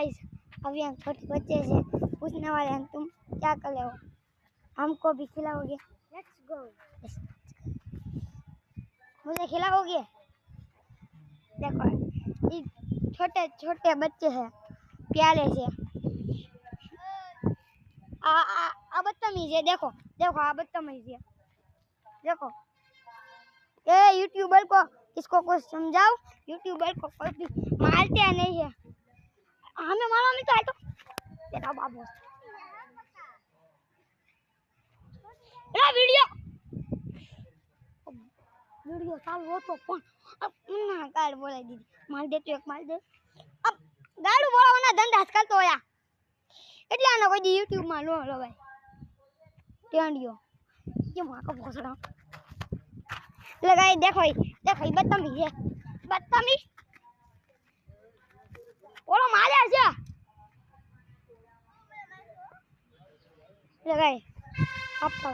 Guys अभी हम छोटे बच्चे से पूछने वाले हैं तुम क्या कर रहे हो, हमको भी खिलाओगे? Let's go. मुझे खिलाओगे? देखो ये छोटे छोटे बच्चे हैं प्यारे से। आ बदतमीज है, देखो देखो आ बदतमीज है, देखो ये यूट्यूबर को इसको कुछ समझाओ। यूट्यूबर को कोई भी मारते नहीं है, हमें मारो नहीं तो है तो तेरा बाबू वीडियो वीडियो चालू हो तो कौन अब ना गाड़ बोला दीदी मार दे तो एक मार दे। अब गाड़ू बोलावाना धंधा ज करतो होया એટલે આનો કોઈ દી YouTube માં નો લવાય ટેંડિયો કે માકો ભોસડા लगाई। देखो देखो बदतमीज है, बदतमीज ओलो मारे છે लगाई आपका